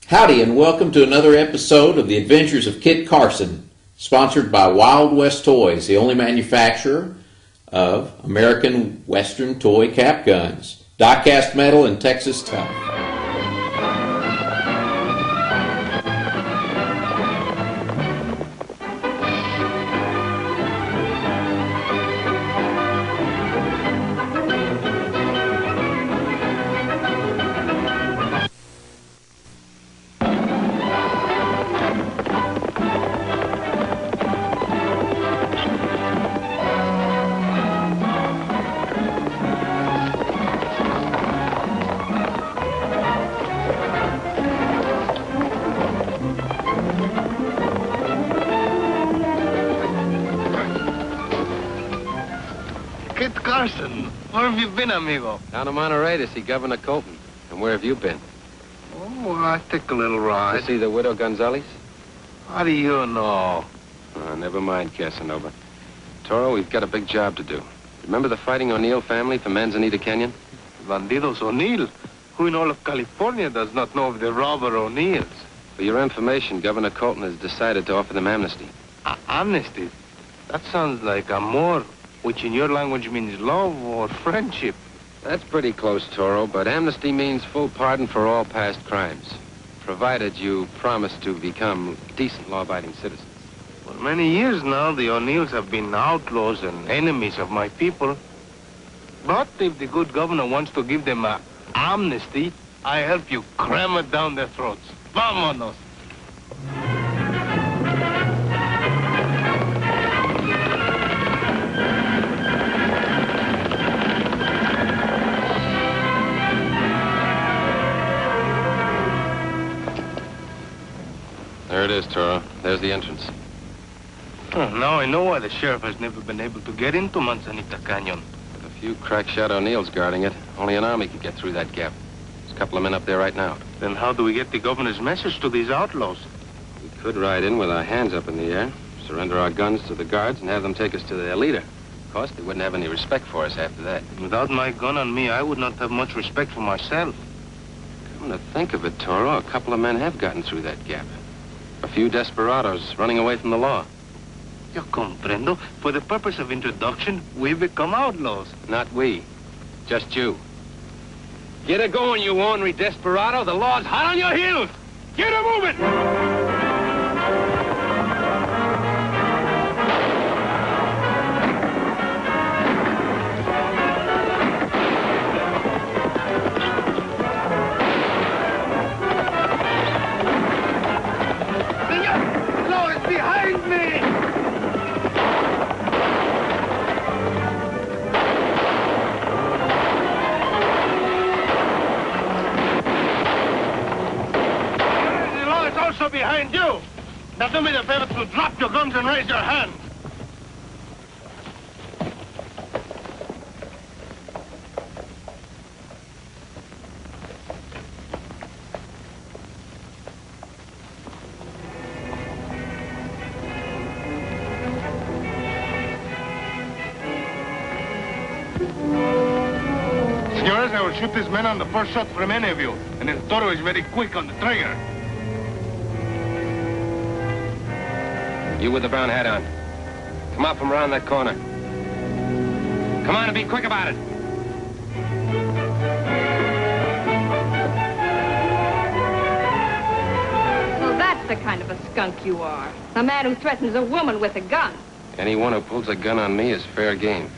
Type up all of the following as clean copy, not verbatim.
Howdy and welcome to another episode of The Adventures of Kit Carson, sponsored by Wild West Toys, the only manufacturer of American Western toy cap guns, die-cast metal and Texas tough. Carson, where have you been, amigo? Down to Monterey to see Governor Colton. And where have you been? Oh, well, I took a little ride. To see the widow Gonzalez? How do you know? Never mind, Casanova. Toro, we've got a big job to do. Remember the Fighting O'Neill family from Manzanita Canyon? Bandidos O'Neill? Who in all of California does not know of the robber O'Neills? For your information, Governor Colton has decided to offer them amnesty. Amnesty? That sounds like amor, which in your language means love or friendship. That's pretty close, Toro, but amnesty means full pardon for all past crimes, provided you promise to become decent, law-abiding citizens. For many years now, the O'Neills have been outlaws and enemies of my people. But if the good governor wants to give them an amnesty, I help you cram it down their throats. Vámonos! There it is, Toro. There's the entrance. Now I know why the sheriff has never been able to get into Manzanita Canyon. With a few crack-shot O'Neills guarding it, only an army could get through that gap. There's a couple of men up there right now. Then how do we get the governor's message to these outlaws? We could ride in with our hands up in the air, surrender our guns to the guards, and have them take us to their leader. Of course, they wouldn't have any respect for us after that. Without my gun on me, I would not have much respect for myself. Come to think of it, Toro, a couple of men have gotten through that gap. A few desperados running away from the law. Yo comprendo. For the purpose of introduction, we become outlaws. Not we. Just you. Get it going, you ornery desperado. The law's hot on your heels. Get it moving! Behind you. Now do me the favor to drop your guns and raise your hands. Senores, I will shoot this man on the first shot from any of you. And El Toro is very quick on the trigger. You with the brown hat on. Come out from around that corner. Come on and be quick about it. So that's the kind of a skunk you are. A man who threatens a woman with a gun. Anyone who pulls a gun on me is fair game.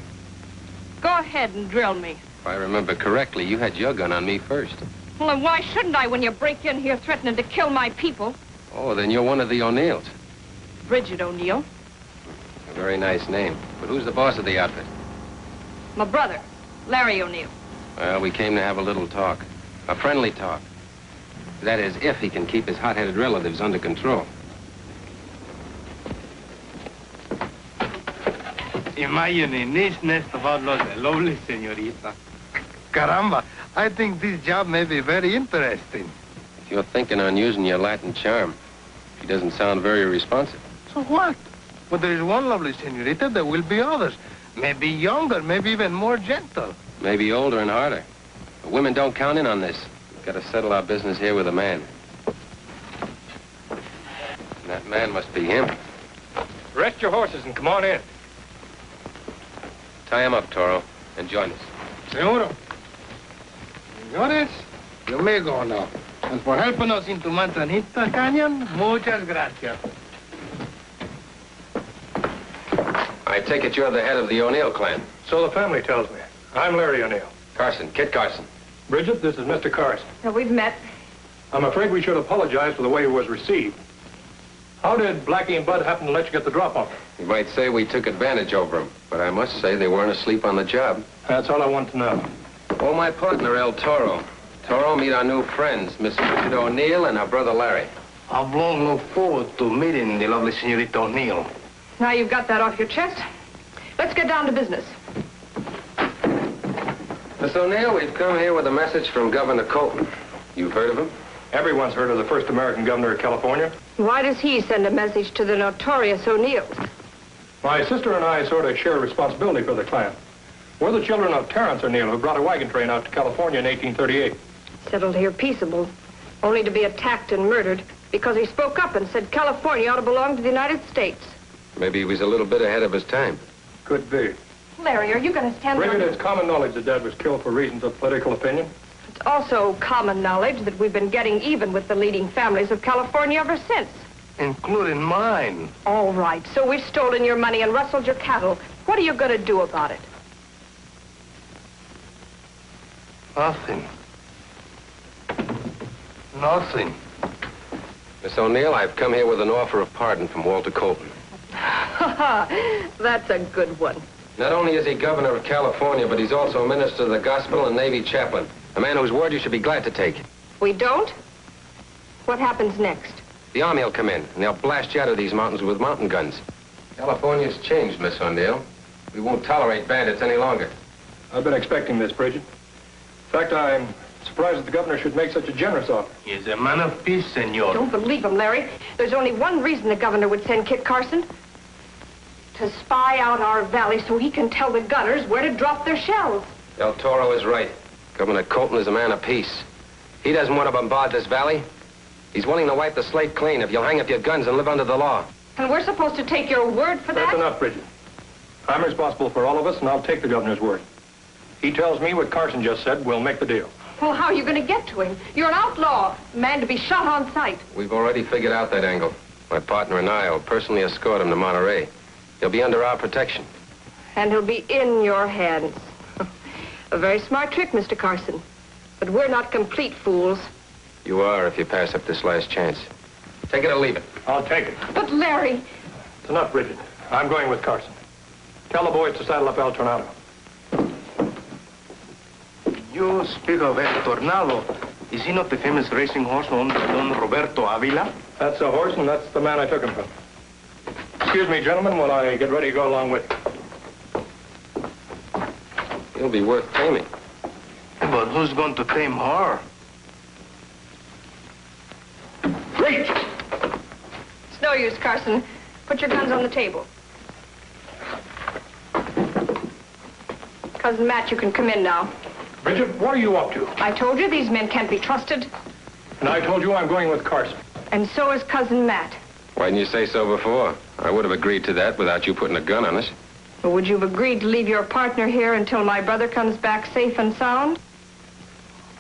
Go ahead and drill me. If I remember correctly, you had your gun on me first. Well, then why shouldn't I when you break in here threatening to kill my people? Oh, then you're one of the O'Neills. Bridget O'Neill. A very nice name. But who's the boss of the outfit? My brother, Larry O'Neill. Well, we came to have a little talk. A friendly talk. That is, if he can keep his hot-headed relatives under control. Imagine in this nest of outlaws, a lovely señorita. Caramba, I think this job may be very interesting. If you're thinking on using your Latin charm, he doesn't sound very responsive. So what? Well, there is one lovely señorita, there will be others. Maybe younger, maybe even more gentle. Maybe older and harder. But women don't count in on this. We've got to settle our business here with a man. That man must be him. Rest your horses and come on in. Tie him up, Toro, and join us. Seguro. Señores, you may go now. And for helping us into Manzanita Canyon, muchas gracias. I take it you're the head of the O'Neill clan. So the family tells me. I'm Larry O'Neill. Carson, Kit Carson. Bridget, this is Mr. Carson. Now, we've met. I'm afraid we should apologize for the way he was received. How did Blackie and Bud happen to let you get the drop on him? You might say we took advantage over him, but I must say they weren't asleep on the job. That's all I want to know. Oh, my partner, El Toro. Toro, meet our new friends, Miss Bridget O'Neill and her brother Larry. I've long looked forward to meeting the lovely Senorita O'Neill. Now you've got that off your chest, let's get down to business. Miss O'Neill, we've come here with a message from Governor Colton. You've heard of him? Everyone's heard of the first American governor of California. Why does he send a message to the notorious O'Neills? My sister and I sort of share responsibility for the clan. We're the children of Terrence O'Neill, who brought a wagon train out to California in 1838. Settled here peaceable, only to be attacked and murdered because he spoke up and said California ought to belong to the United States. Maybe he was a little bit ahead of his time. Could be. Larry, are you going to stand Bridget, there? it's common knowledge that Dad was killed for reasons of political opinion. It's also common knowledge that we've been getting even with the leading families of California ever since. Including mine. All right, so we've stolen your money and rustled your cattle. What are you going to do about it? Nothing. Nothing. Miss O'Neill, I've come here with an offer of pardon from Walter Colton. That's a good one. Not only is he governor of California, but he's also a minister of the gospel and Navy chaplain. A man whose word you should be glad to take. We don't? What happens next? The Army will come in, and they'll blast you out of these mountains with mountain guns. California's changed, Miss O'Neill. We won't tolerate bandits any longer. I've been expecting this, Bridget. In fact, I'm surprised that the governor should make such a generous offer. He's a man of peace, senor. Don't believe him, Larry. There's only one reason the governor would send Kit Carson. To spy out our valley so he can tell the gunners where to drop their shells. El Toro is right. Governor Colton is a man of peace. He doesn't want to bombard this valley. He's willing to wipe the slate clean if you'll hang up your guns and live under the law. And we're supposed to take your word for that? That's enough, Bridget. I'm responsible for all of us, and I'll take the governor's word. He tells me what Carson just said, we'll make the deal. Well, how are you going to get to him? You're an outlaw, a man to be shot on sight. We've already figured out that angle. My partner and I will personally escort him to Monterey. He'll be under our protection. And he'll be in your hands. A very smart trick, Mr. Carson. But we're not complete fools. You are if you pass up this last chance. Take it or leave it. I'll take it. But, Larry... It's enough, Bridget. I'm going with Carson. Tell the boys to saddle up El Tornado. You speak of El Tornado. Is he not the famous racing horse owned by Don Roberto Avila? That's the horse, and that's the man I took him from. Excuse me, gentlemen, while I get ready to go along with you. He'll be worth taming. But who's going to tame her? Great! It's no use, Carson. Put your guns on the table. Cousin Matt, you can come in now. Bridget, what are you up to? I told you these men can't be trusted. And I told you I'm going with Carson. And so is Cousin Matt. Why didn't you say so before? I would have agreed to that without you putting a gun on us. Or would you have agreed to leave your partner here until my brother comes back safe and sound?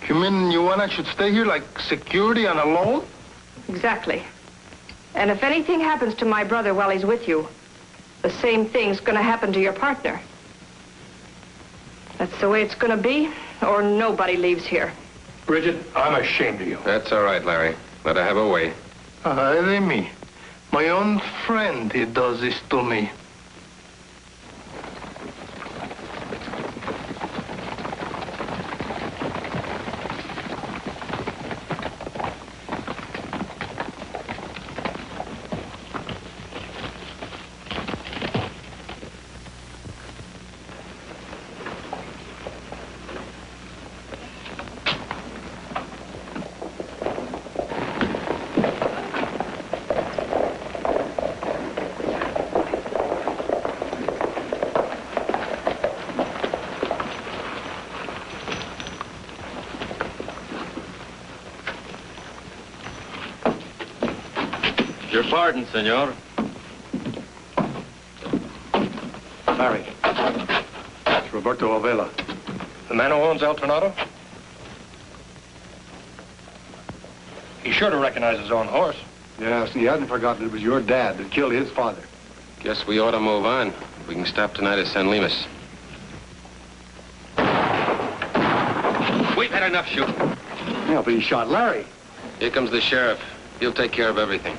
You mean you want I should stay here like security and alone? Exactly. And if anything happens to my brother while he's with you, the same thing's going to happen to your partner. That's the way it's going to be, or nobody leaves here. Bridget, I'm ashamed of you. That's all right, Larry. Let her have her way. Ay de mí. My own friend, he does this to me. Your pardon, senor. Larry. It's Roberto Avila. The man who owns El Tornado? He's sure to recognize his own horse. Yes, he hasn't forgotten it was your dad that killed his father. Guess we ought to move on. We can stop tonight at San Lemus. We've had enough shooting. Yeah, but he shot Larry. Here comes the sheriff. He'll take care of everything.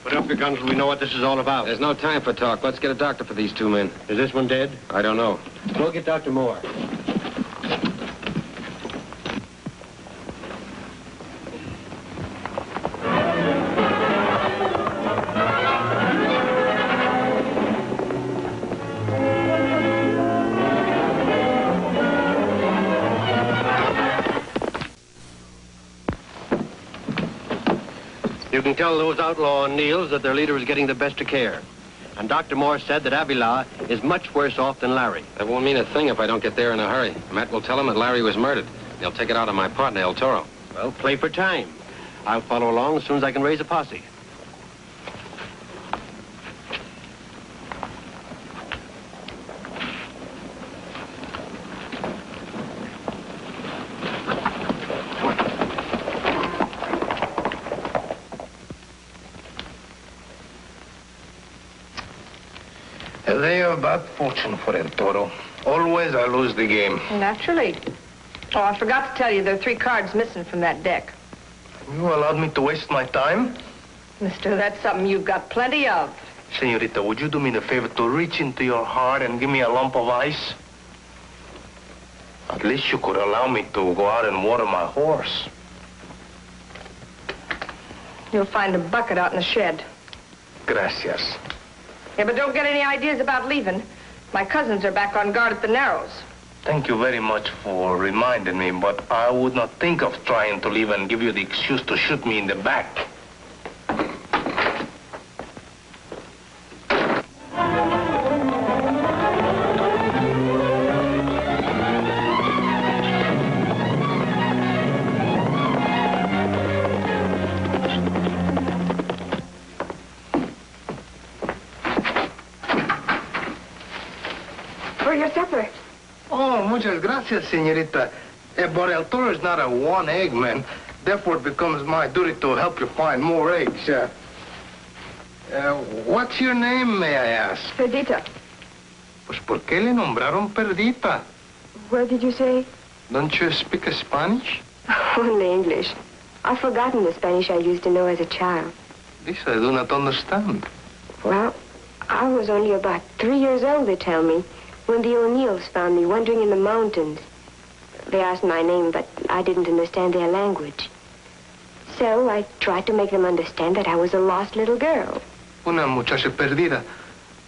Put up your guns and we know what this is all about. There's no time for talk. Let's get a doctor for these two men. Is this one dead? I don't know. Go get Dr. Moore. You can tell those outlaw O'Neills that their leader is getting the best of care. And Dr. Moore said that Avila is much worse off than Larry. That won't mean a thing if I don't get there in a hurry. Matt will tell him that Larry was murdered. They'll take it out on my partner, El Toro. Well, play for time. I'll follow along as soon as I can raise a posse. They are bad fortune for El Toro. Always I lose the game. Naturally. Oh, I forgot to tell you there are 3 cards missing from that deck. You allowed me to waste my time? Mister, that's something you've got plenty of. Senorita, would you do me the favor to reach into your heart and give me a lump of ice? At least you could allow me to go out and water my horse. You'll find a bucket out in the shed. Gracias. Yeah, but don't get any ideas about leaving. My cousins are back on guard at the Narrows. Thank you very much for reminding me, but I would not think of trying to leave and give you the excuse to shoot me in the back. For your supper. Oh, muchas gracias, señorita. But El Toro is not a one-egg man. Therefore, it becomes my duty to help you find more eggs. What's your name, may I ask? Perdita. Pues, ¿por qué le nombraron Perdita? What did you say? Don't you speak Spanish? Only English. I've forgotten the Spanish I used to know as a child. This I do not understand. Well, I was only about 3 years old, they tell me, when the O'Neills found me wandering in the mountains. They asked my name, but I didn't understand their language. So I tried to make them understand that I was a lost little girl. Una muchacha perdida.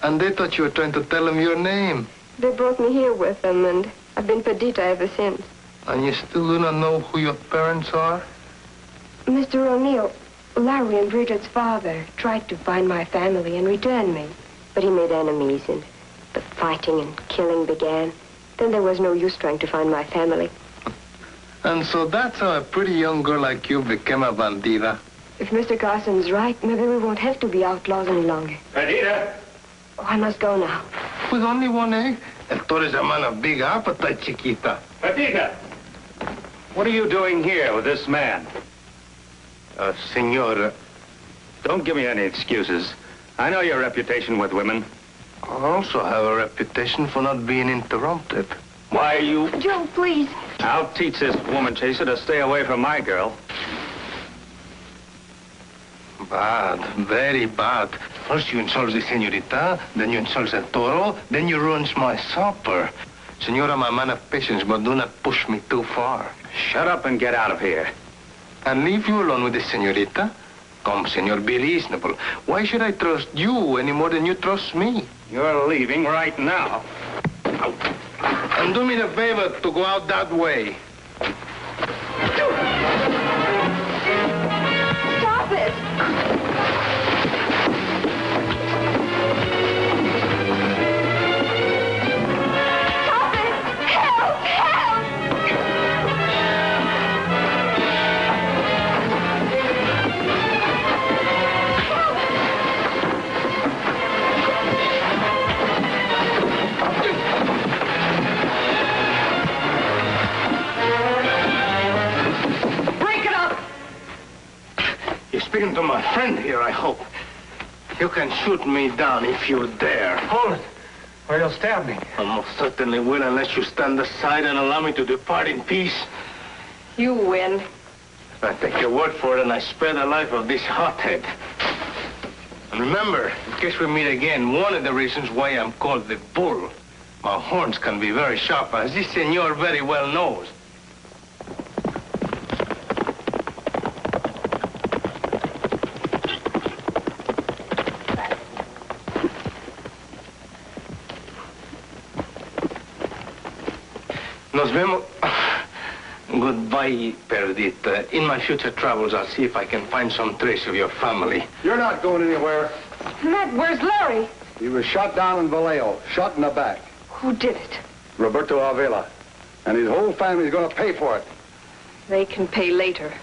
And they thought you were trying to tell them your name. They brought me here with them, and I've been Perdita ever since. And you still do not know who your parents are? Mr. O'Neill, Larry and Bridget's father tried to find my family and return me. But he made enemies, and the fighting and killing began. Then there was no use trying to find my family. And so that's how a pretty young girl like you became a bandida. If Mr. Carson's right, maybe we won't have to be outlaws any longer. Perdita! Oh, I must go now. With only one egg? El Toro is a man of big appetite, chiquita. Perdita! What are you doing here with this man? Senor, Don't give me any excuses. I know your reputation with women. I also have a reputation for not being interrupted. Why, you... Joe, please. I'll teach this woman chaser to stay away from my girl. Bad, very bad. First you insult the senorita, then you insult El Toro, then you ruins my supper. Senor, I'm a man of patience, but do not push me too far. Shut up and get out of here. And leave you alone with the senorita? Come, senor, be reasonable. Why should I trust you any more than you trust me? You're leaving right now. And do me the favor to go out that way. Stop it! Stop it! Help! Help! speaking to my friend here, I hope. You can shoot me down if you dare. Hold it, or you'll stab me. I most certainly will unless you stand aside and allow me to depart in peace. You win. I take your word for it, and I spare the life of this hothead. And remember, in case we meet again, one of the reasons why I'm called the Bull, my horns can be very sharp, as this senor very well knows. Nos vemos. Goodbye, Perdita. In my future travels, I'll see if I can find some trace of your family. You're not going anywhere. Matt, where's Larry? He was shot down in Vallejo, shot in the back. Who did it? Roberto Avila. And his whole family's going to pay for it. They can pay later.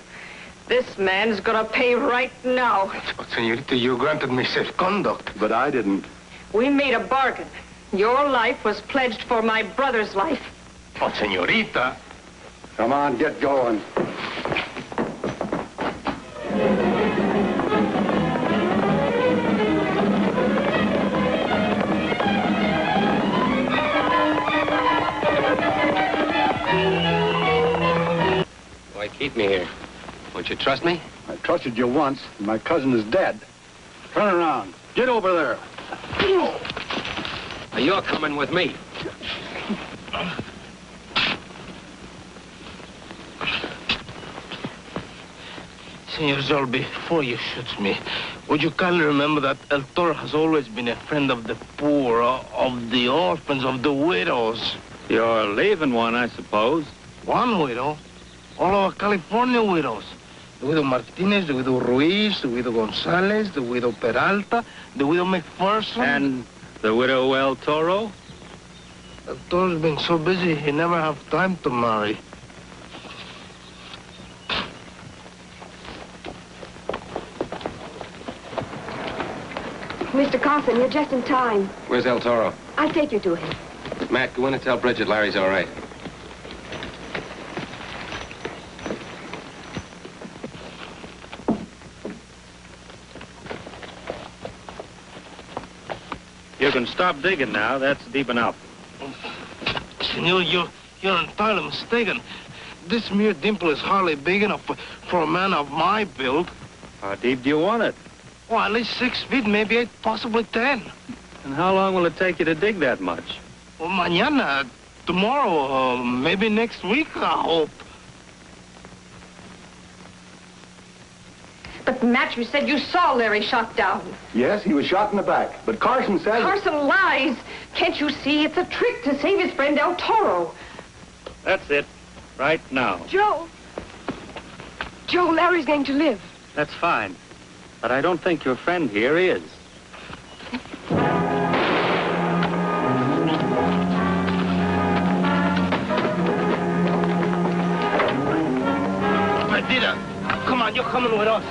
This man's gonna pay right now. But, senorita, you granted me safe conduct. But I didn't. We made a bargain. Your life was pledged for my brother's life. Oh, senorita. Come on, get going. Why keep me here? Won't you trust me? I trusted you once, and my cousin is dead. Turn around. Get over there. Now, you're coming with me. Senor Zol, before you shoot me, would you kindly remember that El Toro has always been a friend of the poor, of the orphans, of the widows? You're leaving one, I suppose. One widow? All our California widows. The widow Martinez, the widow Ruiz, the widow Gonzalez, the widow Peralta, the widow McPherson. And the widow El Toro? El Toro's been so busy, he never have time to marry. Mr. Carson, you're just in time. Where's El Toro? I'll take you to him. Matt, go in and tell Bridget Larry's all right. You can stop digging now. That's deep enough. Senor, you're entirely mistaken. This mere dimple is hardly big enough for a man of my build. How deep do you want it? Well, at least 6 feet, maybe 8, possibly 10. And how long will it take you to dig that much? Well, mañana, tomorrow, maybe next week, I hope. But, Matt, you said you saw Larry shot down. Yes, he was shot in the back. But Carson says... Carson lies. Can't you see? It's a trick to save his friend El Toro. That's it. Right now. Joe, Larry's going to live. That's fine. But I don't think your friend here is. Perdita, come on, you're coming with us.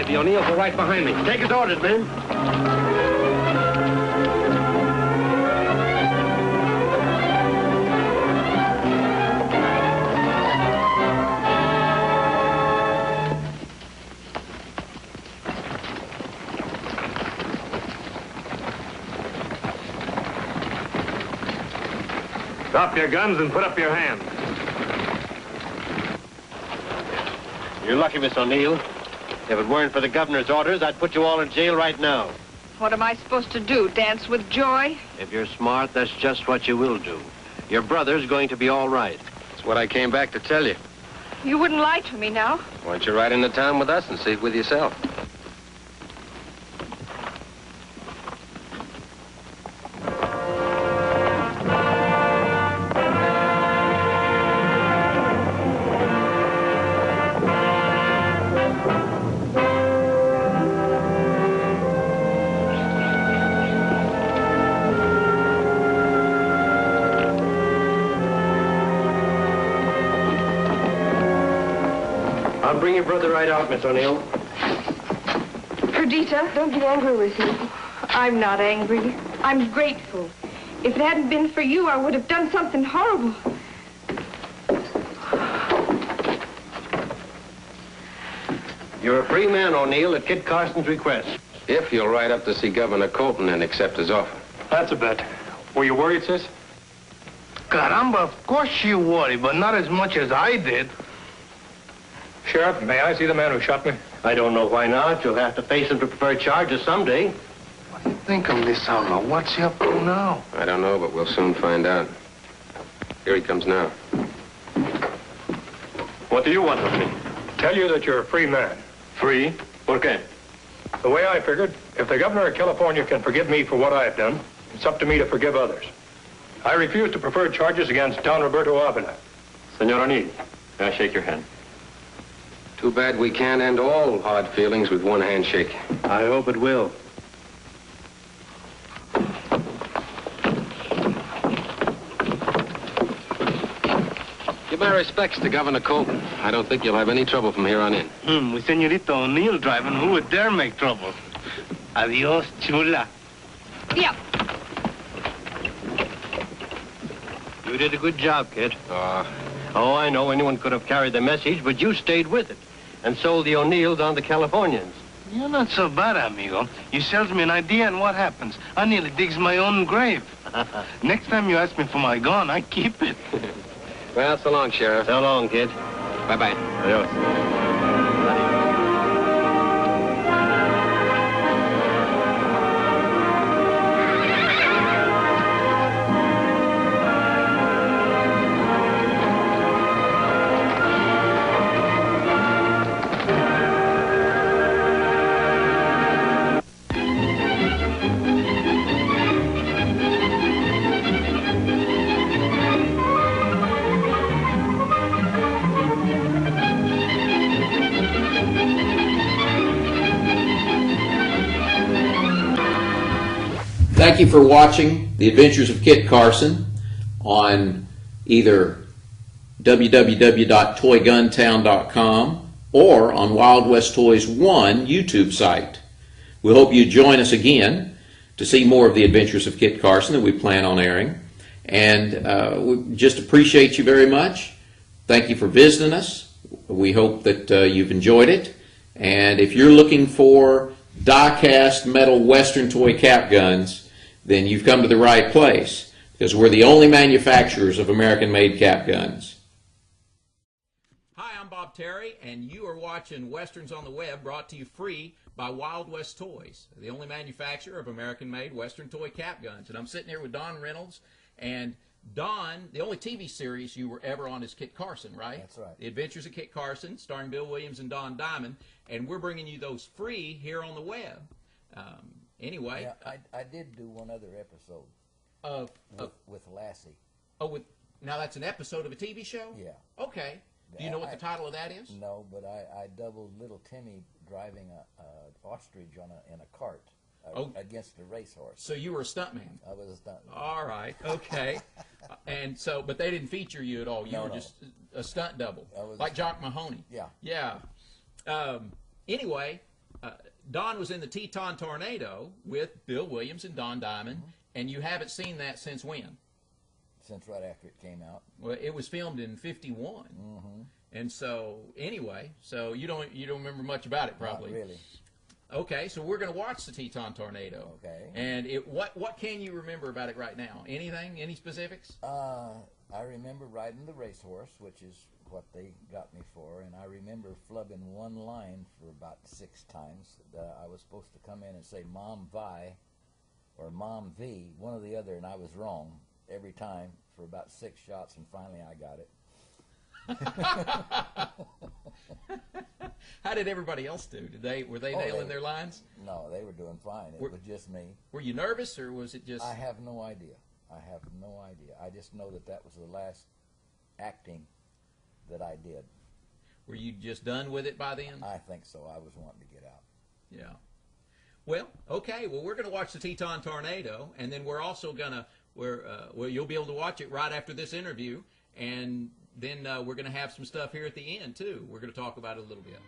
right. The O'Neills are right behind me. Take his orders, men. Drop your guns and put up your hands. You're lucky, Miss O'Neill. If it weren't for the governor's orders, I'd put you all in jail right now. What am I supposed to do, dance with joy? If you're smart, that's just what you will do. Your brother's going to be all right. That's what I came back to tell you. You wouldn't lie to me now. Why don't you ride into town with us and see it with yourself? I'll bring your brother right out, Miss O'Neill. Perdita, Don't be angry with me. I'm not angry. I'm grateful. If it hadn't been for you, I would have done something horrible. You're a free man, O'Neill, at Kit Carson's request. If you'll ride up to see Governor Colton and accept his offer. That's a bet. Were you worried, sis? Caramba, of course you worry, but not as much as I did. Sheriff, may I see the man who shot me? I don't know why not. You'll have to face him to preferred charges someday. What do you think of this outlaw? What's he up to now? I don't know, but we'll soon find out. Here he comes now. What do you want of me? Tell you that you're a free man. Free? ¿Por qué? The way I figured, if the governor of California can forgive me for what I've done, it's up to me to forgive others. I refuse to prefer charges against Don Roberto Avila. Senor O'Neill, may I shake your hand? Too bad we can't end all hard feelings with one handshake. I hope it will. Give my respects to Governor Colton. I don't think you'll have any trouble from here on in. With Senorita O'Neill driving, who would dare make trouble? Adios, chula. Yeah. You did a good job, kid. Oh, I know anyone could have carried the message, but you stayed with it and sold the O'Neills on the Californians. You're not so bad, amigo. You sells me an idea, and what happens? I nearly digs my own grave. Next time you ask me for my gun, I keep it. Well, so long, Sheriff. So long, kid. Bye-bye. Adios. Thank you for watching The Adventures of Kit Carson on either www.toyguntown.com or on Wild West Toys 1 YouTube site. We hope you join us again to see more of The Adventures of Kit Carson that we plan on airing. And we just appreciate you very much. Thank you for visiting us. We hope that you've enjoyed it. And if you're looking for die-cast metal Western toy cap guns, then you've come to the right place, because we're the only manufacturers of American-made cap guns. Hi, I'm Bob Terry, and you are watching Westerns on the Web, brought to you free by Wild West Toys, the only manufacturer of American-made Western toy cap guns. And I'm sitting here with Don Reynolds, and Don, the only TV series you were ever on is Kit Carson, right? That's right. The Adventures of Kit Carson, starring Bill Williams and Don Diamond, and we're bringing you those free here on the web. Anyway. Yeah, I did do one other episode with Lassie. Oh, now that's an episode of a TV show? Yeah. Okay. Do you know what the title of that is? No, but I doubled little Timmy driving a ostrich in a cart against a racehorse. So you were a stuntman? I was a stuntman. All right. Okay. And so, but they didn't feature you at all. You were just a stunt double, like Jock Mahoney. Yeah. Yeah. Anyway, Don was in the Teton tornado with Bill Williams and Don Diamond, and you haven't seen that since when? Since right after it came out. Well, it was filmed in '51, and so anyway, so you don't remember much about it, probably. Not really. Okay, so we're going to watch the Teton tornado. Okay. And what can you remember about it right now? Anything? Any specifics? I remember riding the racehorse, which is what they got me for, and I remember flubbing one line for about 6 times. I was supposed to come in and say Mom Vi or Mom V, one or the other, and I was wrong every time for about 6 shots, and finally I got it. How did everybody else do? Were they nailing their lines? No, they were doing fine. It was just me. Were you nervous, or was it just... I have no idea. I just know that was the last acting that I did. Were you just done with it by then? I think so. I was wanting to get out. Yeah. Well, okay. Well, we're going to watch the Teton tornado, and then we're also going to... you'll be able to watch it right after this interview, and then we're going to have some stuff here at the end, too. We're going to talk about it a little bit.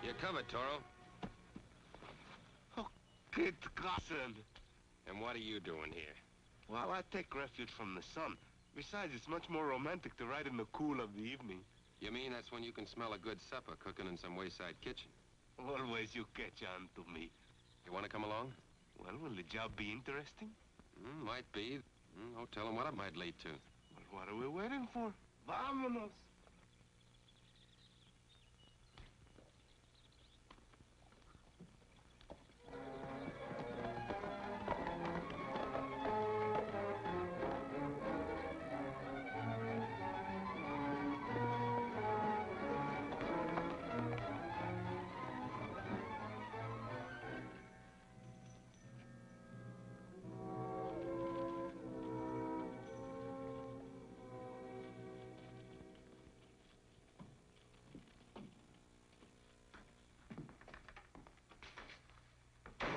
You're covered, Toro. Oh, Kit Carson. And what are you doing here? Well, I take refuge from the sun. Besides, it's much more romantic to ride in the cool of the evening. You mean that's when you can smell a good supper cooking in some wayside kitchen? Always you catch on to me. You want to come along? Well, will the job be interesting? Might be. Oh, tell them what it might lead to. Well, what are we waiting for? Vámonos.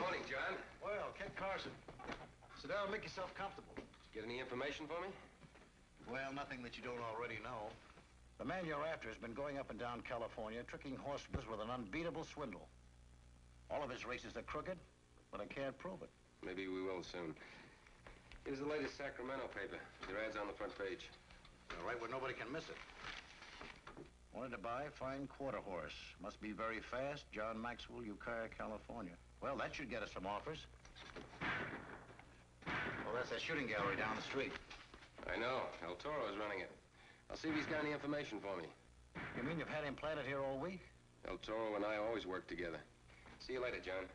Morning, John. Well, Kit Carson. Sit down and make yourself comfortable. Get any information for me? Well, nothing that you don't already know. The man you're after has been going up and down California, tricking horses with an unbeatable swindle. All of his races are crooked, but I can't prove it. Maybe we will soon. Here's the latest Sacramento paper. Your ad's on the front page. All right, where nobody can miss it. Wanted to buy a fine quarter horse. Must be very fast. John Maxwell, Ukiah, California. Well, that should get us some offers. Well, that's that shooting gallery down the street. I know. El Toro's running it. I'll see if he's got any information for me. You mean you've had him planted here all week? El Toro and I always work together. See you later, John.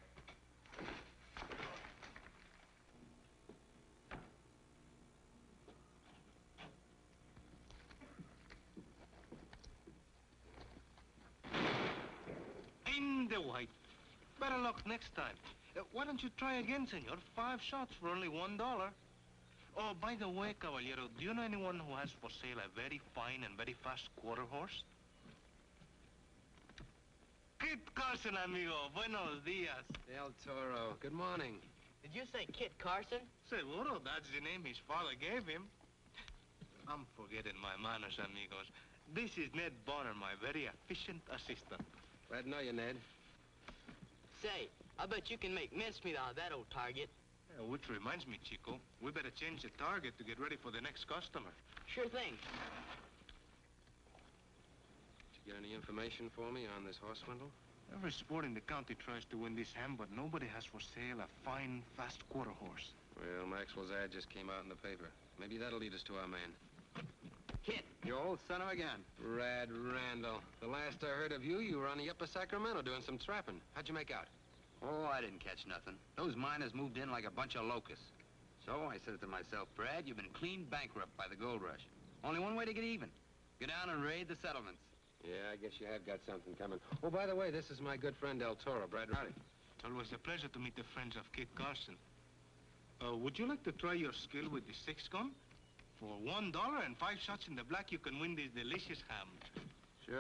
In the white. Better luck next time. Why don't you try again, senor? 5 shots for only $1. Oh, by the way, caballero, do you know anyone who has for sale a very fine and very fast quarter horse? Kit Carson, amigo. Buenos dias. El Toro. Good morning. Did you say Kit Carson? Seguro, that's the name his father gave him. I'm forgetting my manners, amigos. This is Ned Bonner, my very efficient assistant. Glad to know you, Ned. Say, I bet you can make mincemeat out of that old target. Yeah, which reminds me, Chico, we better change the target to get ready for the next customer. Sure thing. Did you get any information for me on this horse swindle? Every sport in the county tries to win this hand, but nobody has for sale a fine, fast quarter horse. Well, Maxwell's ad just came out in the paper. Maybe that'll lead us to our man. Kit. You old son of a gun. Rad Randall. The last I heard of you, you were on the upper Sacramento doing some trapping. How'd you make out? Oh, I didn't catch nothing. Those miners moved in like a bunch of locusts. So I said to myself, Brad, you've been clean bankrupt by the gold rush. Only one way to get even. Go down and raid the settlements. Yeah, I guess you have got something coming. Oh, by the way, this is my good friend El Toro, Brad. Howdy. It's always a pleasure to meet the friends of Kit Carson. Would you like to try your skill with the 6-gun? For $1 and 5 shots in the black, you can win this delicious ham. Sure.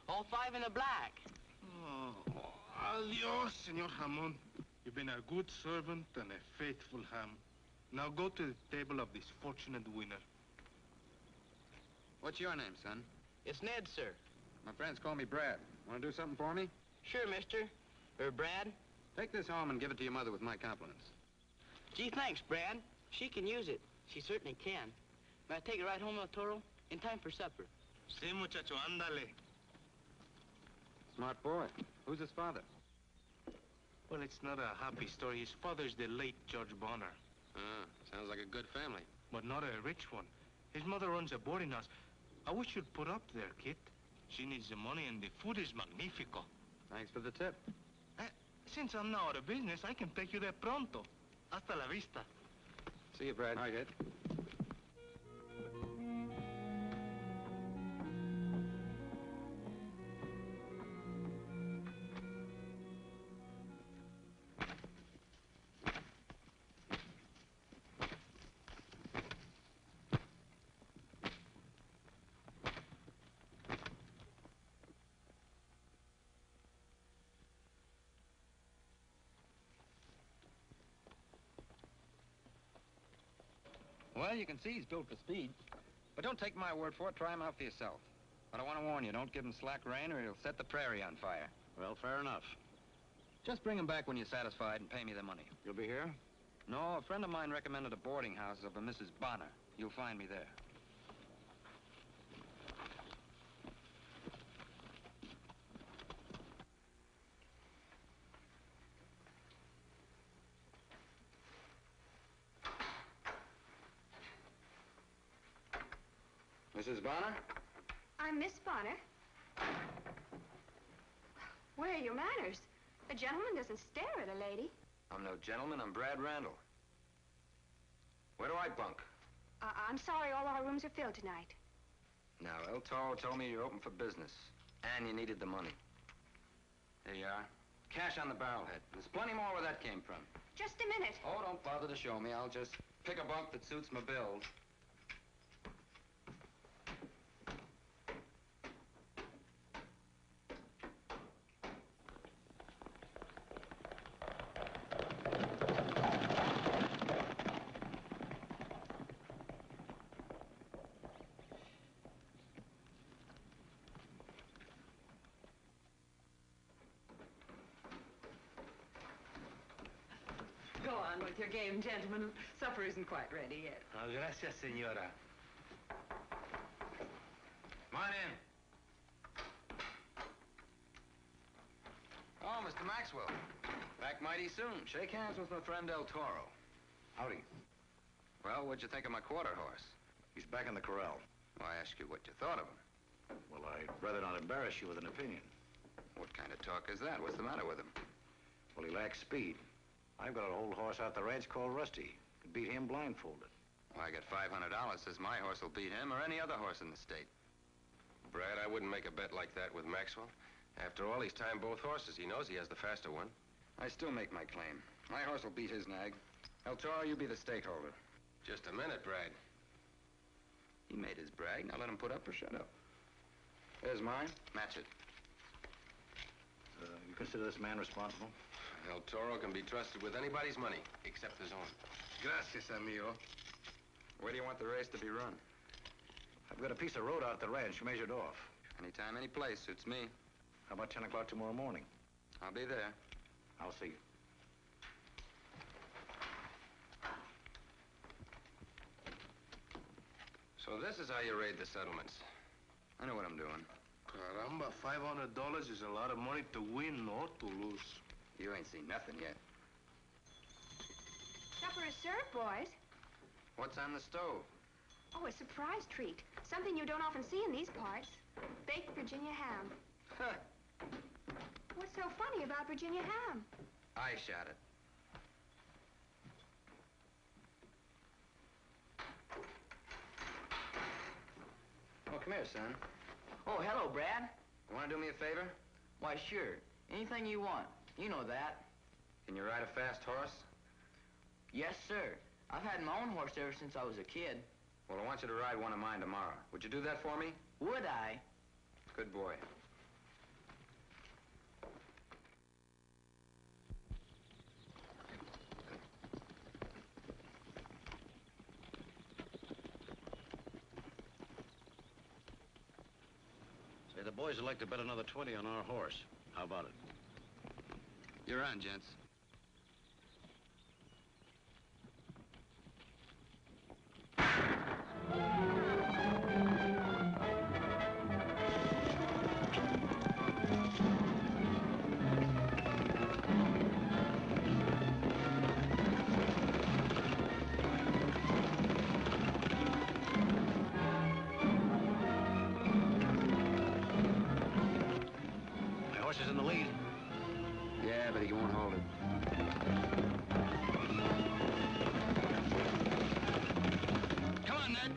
All 5 in the black. Oh, adios, Senor Hamon. You've been a good servant and a faithful ham. Now go to the table of this fortunate winner. What's your name, son? It's Ned, sir. My friends call me Brad. Want to do something for me? Sure, mister. Brad. Take this home and give it to your mother with my compliments. Gee, thanks, Brad. She can use it. She certainly can. May I take it right home, El Toro? In time for supper. Sí, muchacho, ándale. Smart boy. Who's his father? Well, it's not a happy story. His father's the late George Bonner. Ah, sounds like a good family. But not a rich one. His mother runs a boarding house. I wish you'd put up there, kid. She needs the money and the food is magnifico. Thanks for the tip. Since I'm now out of business, I can take you there pronto. Hasta la vista. See you, Brad. All right, Ed. Well, you can see he's built for speed. But don't take my word for it. Try him out for yourself. But I want to warn you, don't give him slack rein or he'll set the prairie on fire. Well, fair enough. Just bring him back when you're satisfied and pay me the money. You'll be here? No, a friend of mine recommended a boarding house of a Mrs. Bonner. You'll find me there. Mrs. Bonner? I'm Miss Bonner. Where are your manners? A gentleman doesn't stare at a lady. I'm no gentleman. I'm Brad Randall. Where do I bunk? I'm sorry, all our rooms are filled tonight. Now, El Toro told me you're open for business, and you needed the money. There you are. Cash on the barrelhead. There's plenty more where that came from. Just a minute. Oh, don't bother to show me. I'll just pick a bunk that suits my build. Go on with your game, gentlemen. Supper isn't quite ready yet. Oh, gracias, senora. Come on in. Oh, Mr. Maxwell. Back mighty soon. Shake hands with my friend El Toro. Howdy. Well, what'd you think of my quarter horse? He's back in the corral. Well, I asked you what you thought of him. Well, I'd rather not embarrass you with an opinion. What kind of talk is that? What's the matter with him? Well, he lacks speed. I've got an old horse out the ranch called Rusty. Could beat him blindfolded. Well, I got $500. Says my horse will beat him or any other horse in the state. Brad, I wouldn't make a bet like that with Maxwell. After all, he's timed both horses. He knows he has the faster one. I still make my claim. My horse will beat his nag. El Toro, you be the stakeholder. Just a minute, Brad. He made his brag. Now let him put up or shut up. There's mine. Match it. You consider this man responsible? El Toro can be trusted with anybody's money, except his own. Gracias, amigo. Where do you want the race to be run? I've got a piece of road out at the ranch measured off. Anytime, any place. Suits me. How about 10 o'clock tomorrow morning? I'll be there. I'll see you. So this is how you raid the settlements. I know what I'm doing. Caramba, $500 is a lot of money to win or to lose. You ain't seen nothing yet. Supper is served, boys. What's on the stove? Oh, a surprise treat. Something you don't often see in these parts. Baked Virginia ham. Huh. What's so funny about Virginia ham? I shot it. Oh, come here, son. Oh, hello, Brad. You want to do me a favor? Why, sure. Anything you want. You know that. Can you ride a fast horse? Yes, sir. I've had my own horse ever since I was a kid. Well, I want you to ride one of mine tomorrow. Would you do that for me? Would I? Good boy. Say, the boys would like to bet another 20 on our horse. How about it? You're on, gents. My horse is in the lead. Yeah, but he won't hold it. Come on, Ned.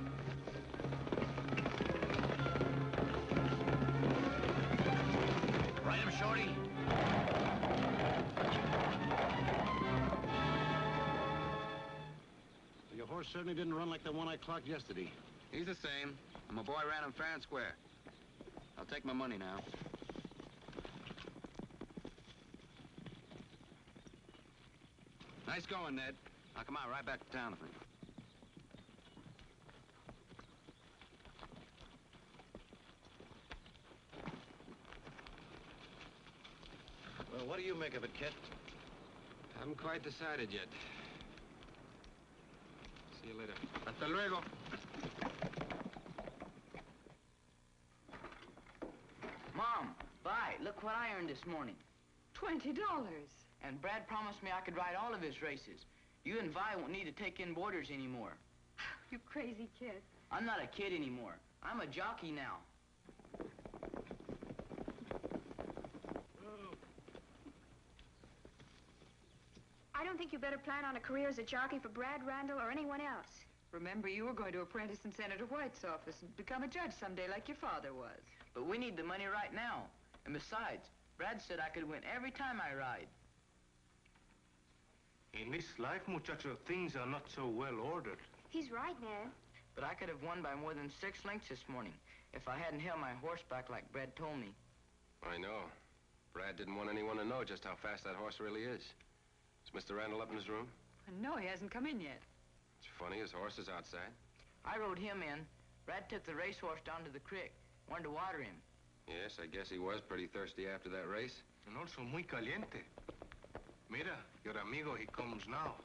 Ride him, Shorty. Your horse certainly didn't run like the one I clocked yesterday. He's the same. And my boy ran him fair and square. I'll take my money now. Nice going, Ned. I'll come out right back to town, I think. Well, what do you make of it, Kit? Haven't quite decided yet. See you later. Hasta luego. Mom, Vi, look what I earned this morning. $20. And Brad promised me I could ride all of his races. You and Vi won't need to take in boarders anymore. You crazy kid. I'm not a kid anymore. I'm a jockey now. I don't think you better plan on a career as a jockey for Brad Randall or anyone else. Remember, you were going to apprentice in Senator White's office and become a judge someday like your father was. But we need the money right now. And besides, Brad said I could win every time I ride. In this life, muchacho, things are not so well ordered. He's right, Ned. But I could have won by more than 6 lengths this morning if I hadn't held my horse back like Brad told me. I know. Brad didn't want anyone to know just how fast that horse really is. Is Mr. Randall up in his room? No, he hasn't come in yet. It's funny, his horse is outside. I rode him in. Brad took the racehorse down to the creek. Wanted to water him. Yes, I guess he was pretty thirsty after that race. And also muy caliente. Mira, your amigo, he comes now.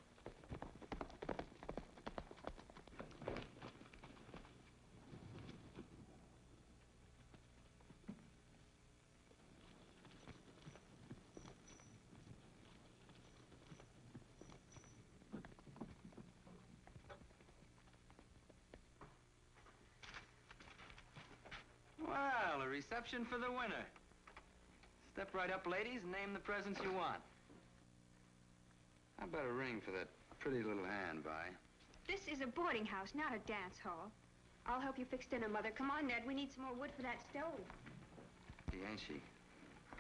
Well, a reception for the winner. Step right up, ladies, and name the presents you want. How about a ring for that pretty little hand, Vi? This is a boarding house, not a dance hall. I'll help you fix dinner, Mother. Come on, Ned. We need some more wood for that stove. She ain't she?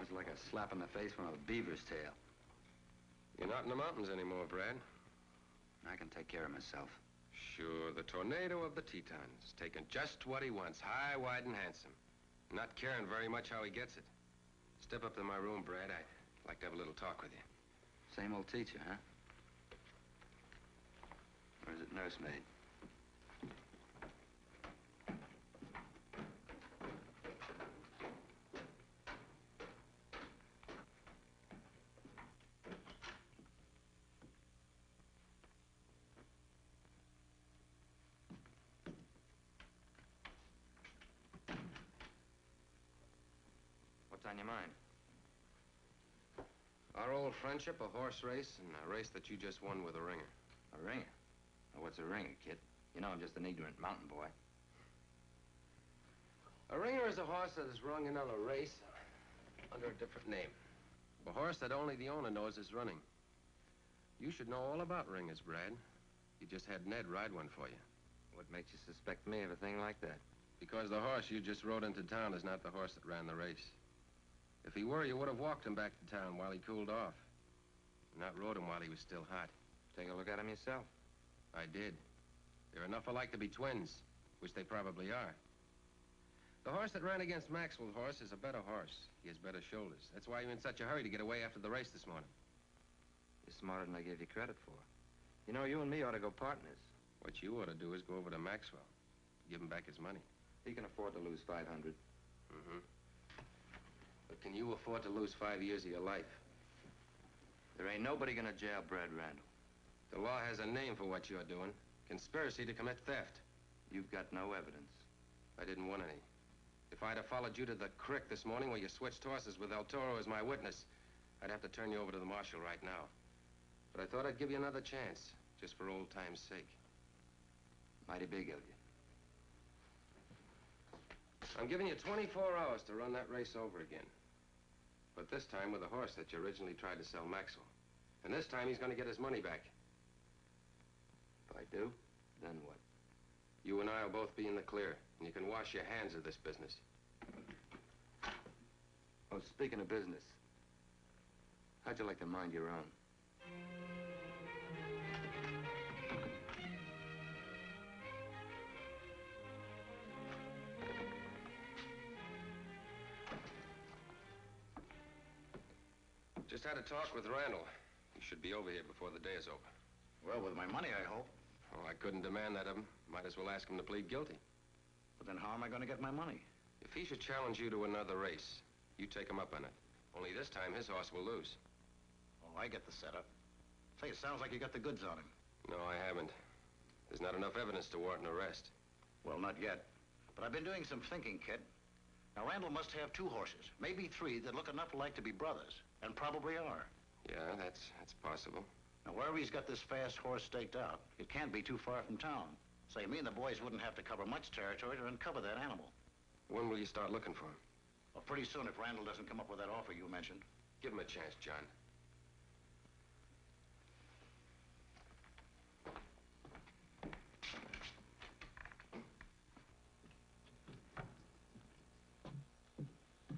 It's like a slap in the face from a beaver's tail. You're not in the mountains anymore, Brad. I can take care of myself. Sure, the tornado of the Tetons, taking just what he wants, high, wide, and handsome. Not caring very much how he gets it. Step up to my room, Brad. I'd like to have a little talk with you. Same old teacher, huh? Or is it nursemaid? What's on your mind? Our old friendship, a horse race, and a race that you just won with a ringer. A ringer? Well, what's a ringer, kid? You know I'm just an ignorant mountain boy. A ringer is a horse that is rung in on a race under a different name. A horse that only the owner knows is running. You should know all about ringers, Brad. You just had Ned ride one for you. What makes you suspect me of a thing like that? Because the horse you just rode into town is not the horse that ran the race. If he were, you would have walked him back to town while he cooled off. Not rode him while he was still hot. Take a look at him yourself. I did. They're enough alike to be twins, which they probably are. The horse that ran against Maxwell's horse is a better horse. He has better shoulders. That's why you're in such a hurry to get away after the race this morning. You're smarter than I gave you credit for. You know, you and me ought to go partners. What you ought to do is go over to Maxwell. Give him back his money. He can afford to lose 500. Mm-hmm. But can you afford to lose 5 years of your life? There ain't nobody gonna jail Brad Randall. The law has a name for what you're doing. Conspiracy to commit theft. You've got no evidence. I didn't want any. If I'd have followed you to the creek this morning where you switched horses with El Toro as my witness, I'd have to turn you over to the marshal right now. But I thought I'd give you another chance, just for old time's sake. Mighty big of you. I'm giving you 24 hours to run that race over again. But this time with a horse that you originally tried to sell Maxwell. And this time he's going to get his money back. If I do, then what? You and I will both be in the clear, and you can wash your hands of this business. Oh, speaking of business, how'd you like to mind your own? Just had a talk with Randall. He should be over here before the day is over. Well, with my money, I hope. Oh, I couldn't demand that of him. Might as well ask him to plead guilty. But then how am I going to get my money? If he should challenge you to another race, you take him up on it. Only this time, his horse will lose. Oh, I get the setup. Say, it sounds like you got the goods on him. No, I haven't. There's not enough evidence to warrant an arrest. Well, not yet. But I've been doing some thinking, kid. Now, Randall must have 2 horses, maybe 3, that look enough alike to be brothers, and probably are. Yeah, that's possible. Now, wherever he's got this fast horse staked out, it can't be too far from town. Say, me and the boys wouldn't have to cover much territory to uncover that animal. When will you start looking for him? Well, pretty soon if Randall doesn't come up with that offer you mentioned. Give him a chance, John.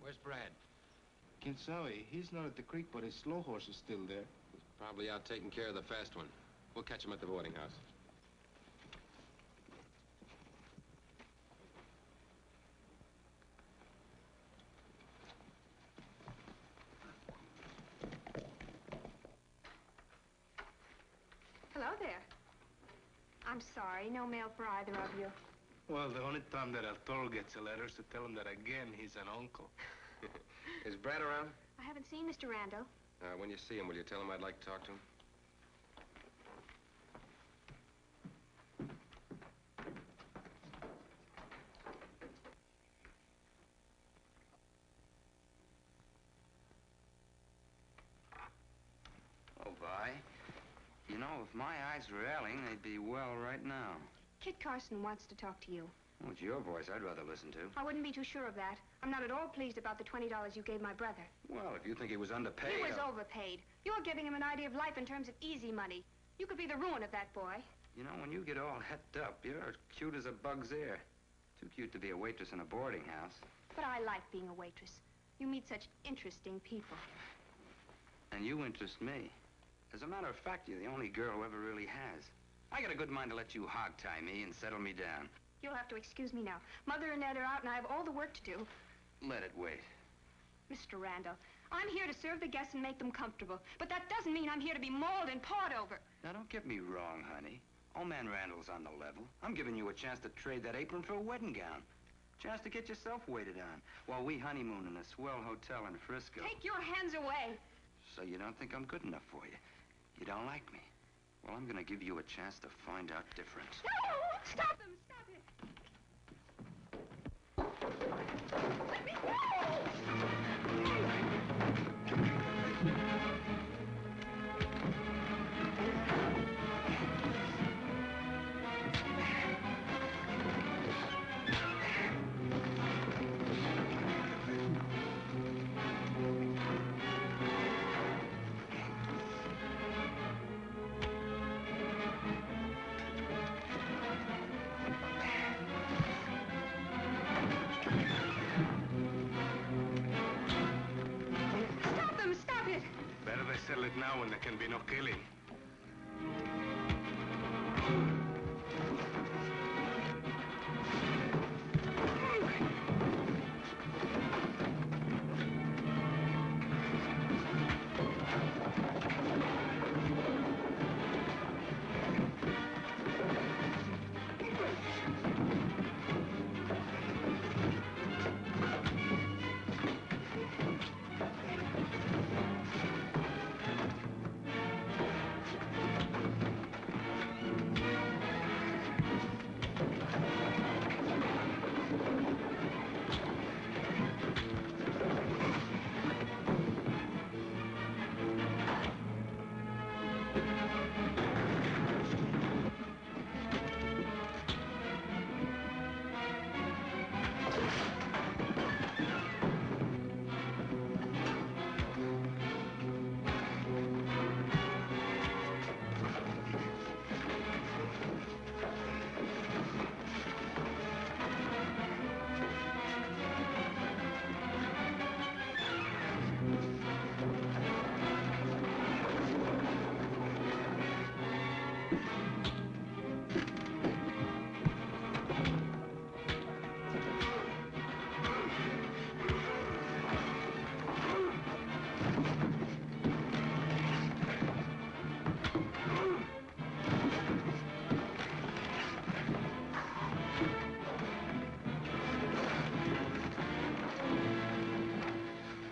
Where's Brad? Kinsawi, he's not at the creek, but his slow horse is still there. He's probably out taking care of the fast one. We'll catch him at the boarding house. Hello there. I'm sorry, no mail for either of you. Well, the only time that El Toro gets a letter is to tell him that again he's an uncle. Is Brad around? I haven't seen Mr. Randall. When you see him, will you tell him I'd like to talk to him? Oh, Vi. You know, if my eyes were ailing, they'd be well right now. Kit Carson wants to talk to you. Well, it's your voice I'd rather listen to. I wouldn't be too sure of that. I'm not at all pleased about the $20 you gave my brother. Well, if you think he was underpaid... He was overpaid. You're giving him an idea of life in terms of easy money. You could be the ruin of that boy. You know, when you get all het up, you're cute as a bug's ear. Too cute to be a waitress in a boarding house. But I like being a waitress. You meet such interesting people. And you interest me. As a matter of fact, you're the only girl who ever really has. I got a good mind to let you hog-tie me and settle me down. You'll have to excuse me now. Mother and Ed are out, and I have all the work to do. Let it wait. Mr. Randall, I'm here to serve the guests and make them comfortable. But that doesn't mean I'm here to be mauled and pawed over. Now, don't get me wrong, honey. Old man Randall's on the level. I'm giving you a chance to trade that apron for a wedding gown. Chance to get yourself waited on while we honeymoon in a swell hotel in Frisco. Take your hands away. So you don't think I'm good enough for you? You don't like me? Well, I'm gonna give you a chance to find out different. No! Stop him! Stop it! Let me it now when there can be no killing.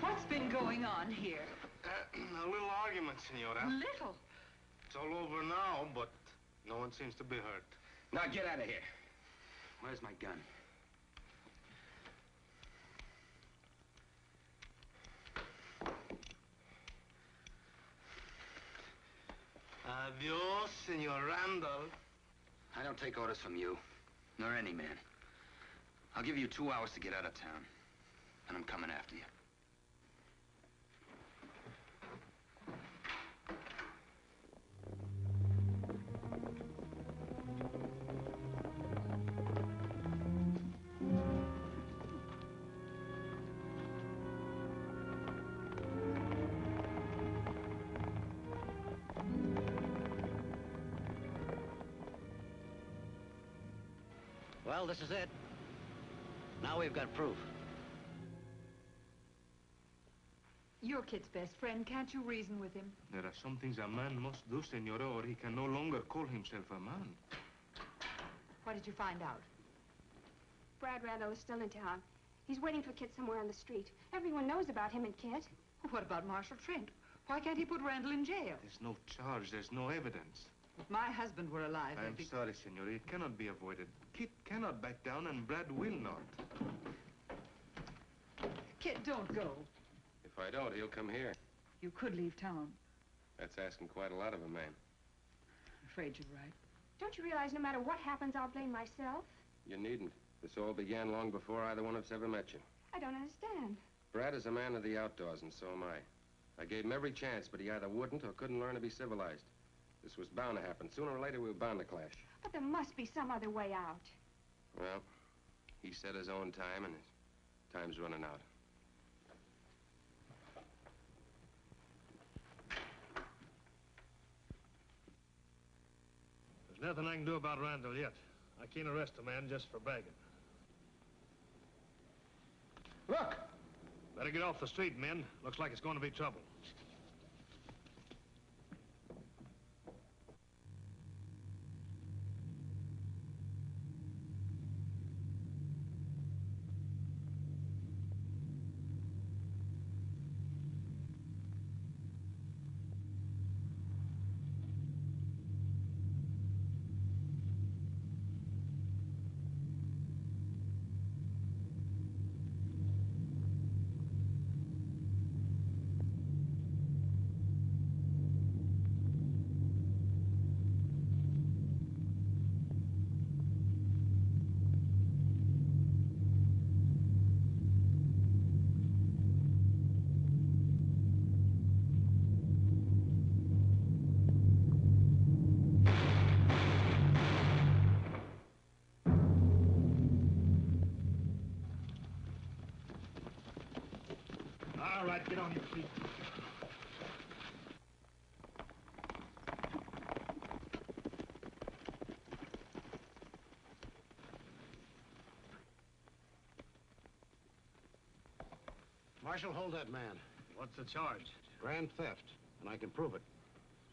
What's been going on here? A little argument, senora. Little. It's all over now, but no one seems to be hurt. Now get out of here. Where's my gun? Adios, Senor Randall. I don't take orders from you, nor any man. I'll give you 2 hours to get out of town, and I'm coming after you. Well, this is it. Now we've got proof. You're Kit's best friend. Can't you reason with him? There are some things a man must do, senora, or he can no longer call himself a man. What did you find out? Brad Randall is still in town. He's waiting for Kit somewhere on the street. Everyone knows about him and Kit. What about Marshal Trent? Why can't he put Randall in jail? There's no charge. There's no evidence. If my husband were alive, I'm sorry, senora. It cannot be avoided. Kit cannot back down, and Brad will not. Kit, don't go. If I don't, he'll come here. You could leave town. That's asking quite a lot of a man. I'm afraid you're right. Don't you realize no matter what happens, I'll blame myself? You needn't. This all began long before either one of us ever met you. I don't understand. Brad is a man of the outdoors, and so am I. I gave him every chance, but he either wouldn't or couldn't learn to be civilized. This was bound to happen. Sooner or later, we were bound to clash. But there must be some other way out. Well, he set his own time, and his time's running out. There's nothing I can do about Randall yet. I can't arrest a man just for bragging. Look! Better get off the street, men. Looks like it's going to be trouble. All right, get on your feet. Marshal, hold that man. What's the charge? Grand theft, and I can prove it.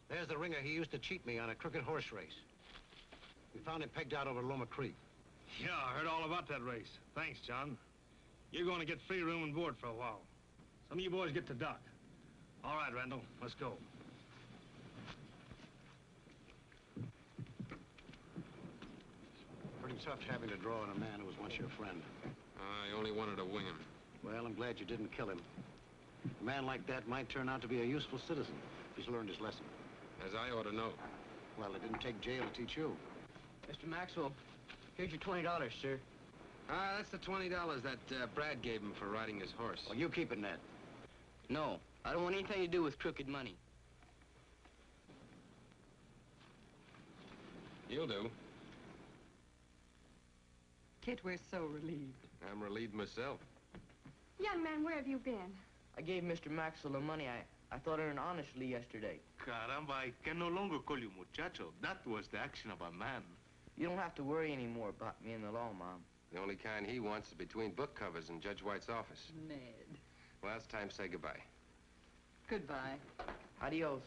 There's the ringer he used to cheat me on a crooked horse race. We found him pegged out over Loma Creek. Yeah, I heard all about that race. Thanks, John. You're going to get free room and board for a while. Some of you boys get to dock. All right, Randall, let's go. Pretty tough having to draw on a man who was once your friend. I only wanted to wing him. Well, I'm glad you didn't kill him. A man like that might turn out to be a useful citizen if he's learned his lesson. As I ought to know. Well, it didn't take jail to teach you. Mr. Maxwell, here's your $20, sir. Ah, that's the $20 that Brad gave him for riding his horse. Well, you keep it, Ned. No, I don't want anything to do with crooked money. You'll do. Kit, we're so relieved. I'm relieved myself. Young man, where have you been? I gave Mr. Maxwell the money I thought earned honestly yesterday. Caramba, I can no longer call you muchacho. That was the action of a man. You don't have to worry anymore about me and the law, Mom. The only kind he wants is between book covers in Judge White's office. Ned. Well, it's time to say goodbye. Goodbye. Adios.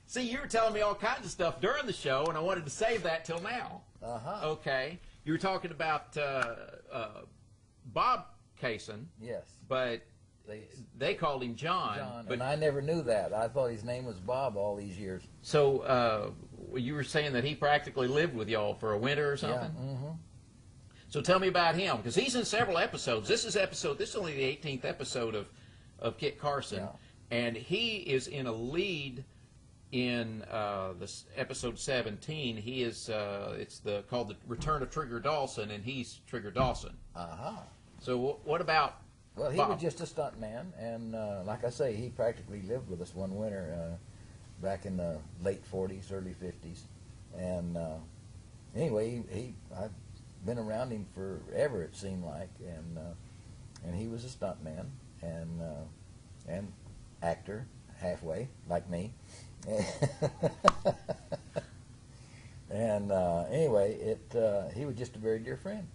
See, you were telling me all kinds of stuff during the show, and I wanted to save that till now. Uh-huh. Okay. You were talking about Bob Carson. Yes. But they called him John. But and I never knew that. I thought his name was Bob all these years. So you were saying that he practically lived with y'all for a winter or something? Yeah. Mm-hmm. So tell me about him, because he's in several episodes. This is only the 18th episode of Kit Carson, and he is in a lead in this episode 17. He is it's called The Return of Trigger Dawson, and he's Trigger Dawson. Uh-huh. So what about Well, he Bob? was just a stunt man, and like I say, he practically lived with us one winter back in the late 40s, early 50s. And anyway, I've been around him forever, it seemed like, and he was a stunt man and actor halfway, like me. And anyway, he was just a very dear friend.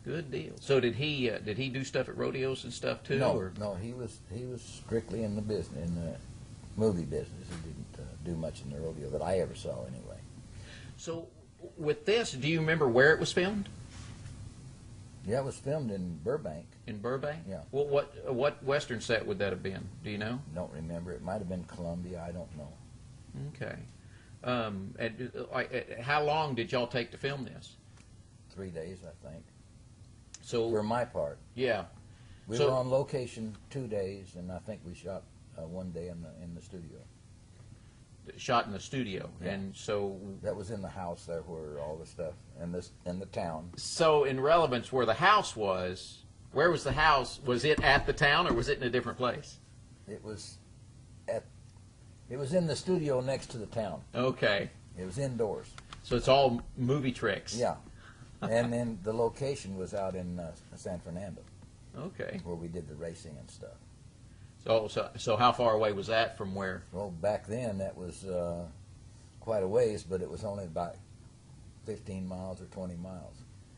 Good deal. So did he do stuff at rodeos and stuff too? No, or? no, he was strictly in the business, in the movie business. He didn't do much in the rodeo that I ever saw, anyway. So with this, do you remember where it was filmed? Yeah, it was filmed in Burbank. In Burbank? Yeah. Well, what western set would that have been? Do you know? Don't remember. It might have been Columbia. I don't know. Okay. How long did y'all take to film this? 3 days, I think. So for my part, yeah, we were on location 2 days, and I think we shot 1 day in the studio. Shot in the studio, yeah. And so that was in the house there, where all the stuff in the town. So, in relevance, where the house was, where was the house? Was it at the town, or was it in a different place? It was in the studio next to the town. Okay. It was indoors. So it's all movie tricks. Yeah. And then the location was out in San Fernando. Okay. Where we did the racing and stuff. So how far away was that from where? Well, back then that was quite a ways, but it was only about 15 miles or 20 miles.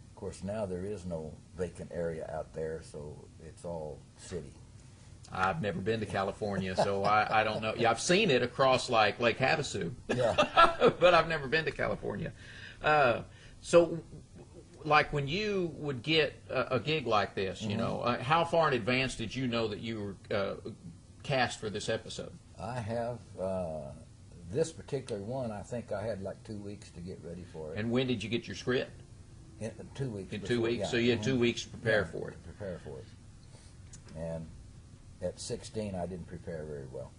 Of course, now there is no vacant area out there, so it's all city. I've never been to California, so I don't know. Yeah, I've seen it across like Lake Havasu, yeah. But I've never been to California. So, like when you would get a gig like this, you know, how far in advance did you know that you were cast for this episode? I have this particular one. I think I had like 2 weeks to get ready for it. And when did you get your script? In 2 weeks. In before, 2 weeks. Yeah. So you had 2 weeks to prepare for it. Prepare for it. And at 16, I didn't prepare very well.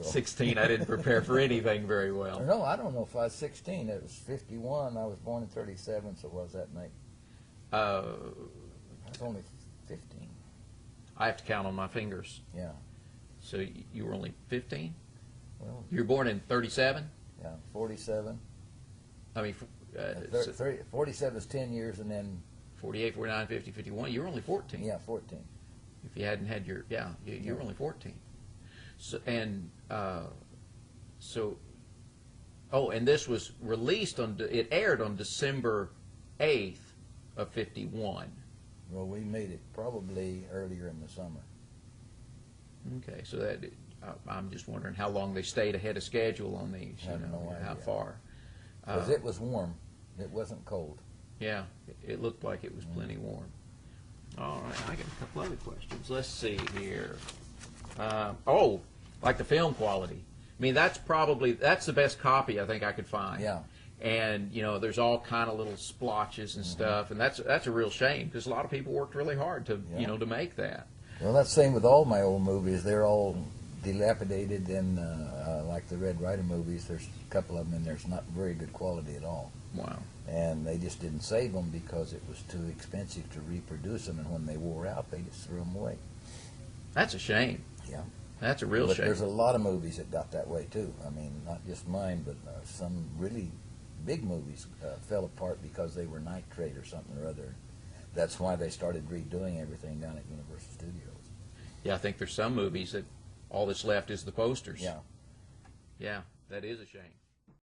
So. 16, I didn't prepare for anything very well. No, I don't know if I was 16. It was 51. I was born in 37, so what does that make? I was only 15. I have to count on my fingers. Yeah. So you were only 15? Well, you were born in 37? Yeah, 47. I mean, 47 is 10 years, and then 48, 49, 50, 51. You were only 14. Yeah, 14. If you hadn't had your, you were only 14. So, and and this was released it aired on December 8th of 51. Well, we made it probably earlier in the summer. Okay, so that I'm just wondering how long they stayed ahead of schedule on these. I have no idea. How far? Because it was warm. It wasn't cold. Yeah, it looked like it was plenty warm. All right, I got a couple other questions. Let's see here. Like the film quality. I mean, that's the best copy I think I could find. Yeah. And there's all kind of little splotches and stuff, and that's a real shame because a lot of people worked really hard to to make that. Well, that's the same with all my old movies. They're all dilapidated, and like the Red Ryder movies, there's a couple of them in there's not very good quality at all. Wow. And they just didn't save them because it was too expensive to reproduce them, and when they wore out, they just threw them away. That's a shame. Yeah. That's a real shame. There's a lot of movies that got that way, too. I mean, not just mine, but some really big movies fell apart because they were nitrate or something or other. That's why they started redoing everything down at Universal Studios. Yeah, I think there's some movies that all that's left is the posters. Yeah. Yeah, that is a shame.